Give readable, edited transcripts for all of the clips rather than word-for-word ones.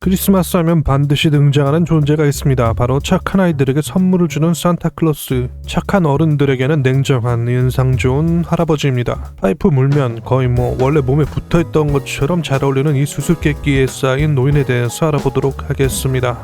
크리스마스 하면 반드시 등장하는 존재가 있습니다. 바로 착한 아이들에게 선물을 주는 산타클로스. 착한 어른들에게는 냉정한 인상 좋은 할아버지입니다. 파이프 물면 거의 원래 몸에 붙어있던 것처럼 잘 어울리는 이 수수께끼에 쌓인 노인에 대해서 알아보도록 하겠습니다.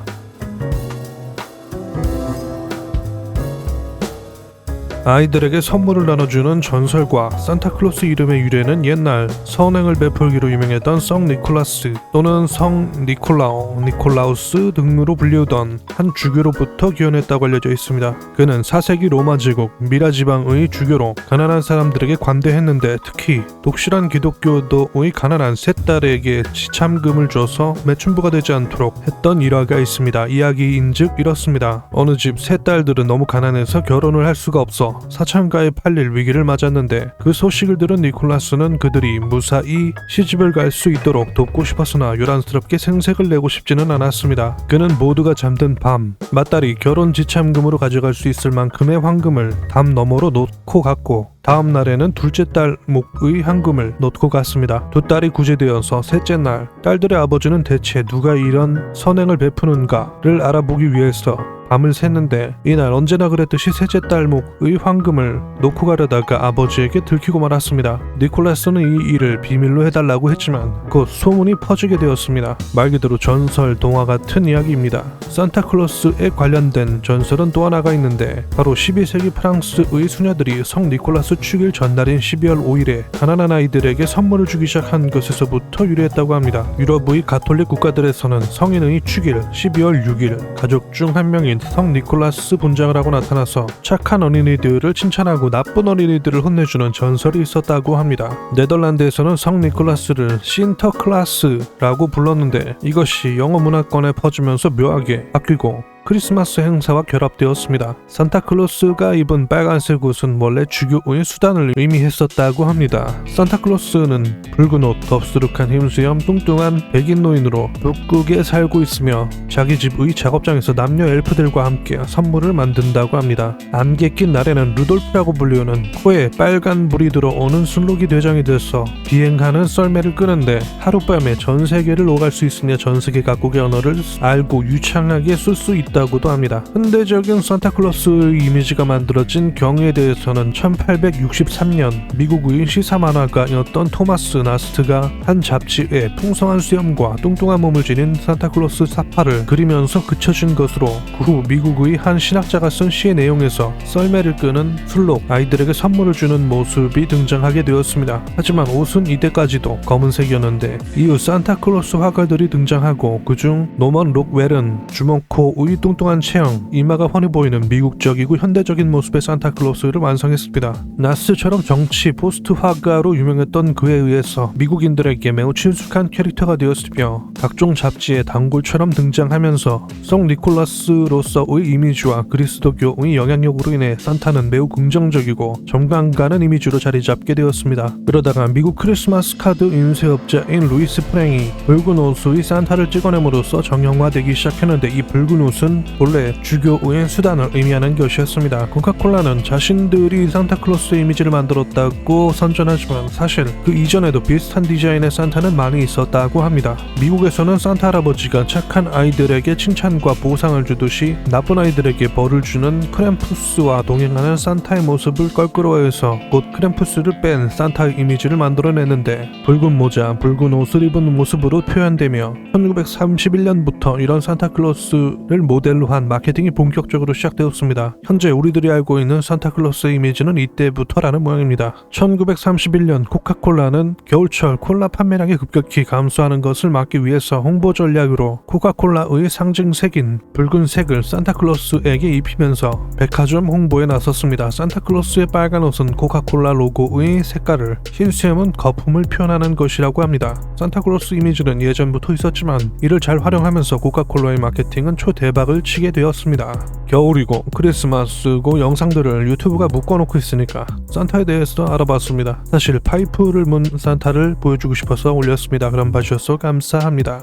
아이들에게 선물을 나눠주는 전설과 산타클로스 이름의 유래는 옛날 선행을 베풀기로 유명했던 성 니콜라스 또는 성 니콜라오, 니콜라우스 등으로 불리우던 한 주교로부터 기원했다고 알려져 있습니다. 그는 4세기 로마 제국 미라 지방의 주교로 가난한 사람들에게 관대했는데 특히 독실한 기독교도의 가난한 세 딸에게 지참금을 줘서 매춘부가 되지 않도록 했던 일화가 있습니다. 이야기인즉 이렇습니다. 어느 집 세 딸들은 너무 가난해서 결혼을 할 수가 없어 사창가에 팔릴 위기를 맞았는데 그 소식을 들은 니콜라스는 그들이 무사히 시집을 갈 수 있도록 돕고 싶었으나 요란스럽게 생색을 내고 싶지는 않았습니다. 그는 모두가 잠든 밤 맏딸이 결혼 지참금으로 가져갈 수 있을 만큼의 황금을 담 너머로 놓고 갔고 다음 날에는 둘째 딸 몫의 황금을 놓고 갔습니다. 두 딸이 구제되어서 셋째 날 딸들의 아버지는 대체 누가 이런 선행을 베푸는가를 알아보기 위해서 밤을 샜는데 이날 언제나 그랬듯이 셋째 딸 몫의 황금을 놓고 가려다가 아버지에게 들키고 말았습니다. 니콜라스는 이 일을 비밀로 해달라고 했지만 곧 소문이 퍼지게 되었습니다. 말 그대로 전설, 동화 같은 이야기입니다. 산타클로스에 관련된 전설은 또 하나가 있는데 바로 12세기 프랑스의 수녀들이 성 니콜라스 축일 전날인 12월 5일에 가난한 아이들에게 선물을 주기 시작한 것에서부터 유래했다고 합니다. 유럽의 가톨릭 국가들에서는 성인의 축일 12월 6일 가족 중 한 명인 성 니콜라스 분장을 하고 나타나서 착한 어린이들을 칭찬하고 나쁜 어린이들을 혼내주는 전설이 있었다고 합니다. 네덜란드에서는 성 니콜라스를 신터클라스라고 불렀는데 이것이 영어 문화권에 퍼지면서 묘하게 바뀌고 크리스마스 행사와 결합되었습니다. 산타클로스가 입은 빨간색 옷은 원래 주교의 수단을 의미했었다고 합니다. 산타클로스는 붉은 옷, 덥수룩한 힘수염, 뚱뚱한 백인 노인으로 북극에 살고 있으며 자기 집의 작업장에서 남녀 엘프들과 함께 선물을 만든다고 합니다. 안개 낀 날에는 루돌프라고 불리우는 코에 빨간 불이 들어오는 순록이 대장이 돼서 비행하는 썰매를 끄는데 하룻밤에 전 세계를 오갈 수 있으며 전 세계 각국의 언어를 알고 유창하게 쓸 수 있다고도 합니다. 현대적인 산타클로스의 이미지가 만들어진 경우에 대해서는 1863년 미국의 시사 만화가였던 토마스 나스트가 한 잡지에 풍성한 수염과 뚱뚱한 몸을 지닌 산타클로스 사파를 그리면서 그쳐진 것으로 그 후 미국의 한 신학자가 쓴 시의 내용에서 썰매를 끄는 술록 아이들에게 선물을 주는 모습이 등장하게 되었습니다. 하지만 옷은 이때까지도 검은색이었는데 이후 산타클로스 화가들이 등장하고 그중 노먼 록웰은 주먹코의 뚱뚱한 체형, 이마가 훤히 보이는 미국적이고 현대적인 모습의 산타클로스를 완성했습니다. 나스처럼 정치 포스트 화가로 유명했던 그에 의해서 미국인들에게 매우 친숙한 캐릭터가 되었으며 각종 잡지에 단골처럼 등장하면서 성 니콜라스로서의 이미지와 그리스도교의 영향력으로 인해 산타는 매우 긍정적이고 정감 가는 이미지로 자리 잡게 되었습니다. 그러다가 미국 크리스마스 카드 인쇄업자인 루이스 프랭이 붉은 옷의 산타를 찍어냄으로써 정형화되기 시작했는데 이 붉은 옷은 본래 주교의 수단을 의미하는 것이었습니다. 코카콜라는 자신들이 산타클로스의 이미지를 만들었다고 선전하지만 사실 그 이전에도 비슷한 디자인의 산타는 많이 있었다고 합니다. 미국에서는 산타 할아버지가 착한 아이들에게 칭찬과 보상을 주듯이 나쁜 아이들에게 벌을 주는 크램푸스와 동행하는 산타의 모습을 껄끄러워해서 곧 크램푸스를 뺀 산타의 이미지를 만들어내는데 붉은 모자, 붉은 옷을 입은 모습으로 표현되며 1931년부터 이런 산타클로스를 모델로 한 마케팅이 본격적으로 시작되었습니다. 현재 우리들이 알고 있는 산타클로스의 이미지는 이때부터라는 모양입니다. 1931년 코카콜라는 겨울철 콜라 판매량이 급격히 감소하는 것을 막기 위해서 홍보 전략으로 코카콜라의 상징색인 붉은색을 산타클로스에게 입히면서 백화점 홍보에 나섰습니다. 산타클로스의 빨간 옷은 코카콜라 로고의 색깔을, 흰 수염은 거품을 표현하는 것이라고 합니다. 산타클로스 이미지는 예전부터 있었지만 이를 잘 활용하면서 코카콜라의 마케팅은 초대박을 치게 되었습니다. 겨울이고 크리스마스고 영상들을 유튜브가 묶어놓고 있으니까 산타에 대해서 알아봤습니다. 사실 파이프를 문 산타를 보여주고 싶어서 올렸습니다. 그럼 봐주셔서 감사합니다.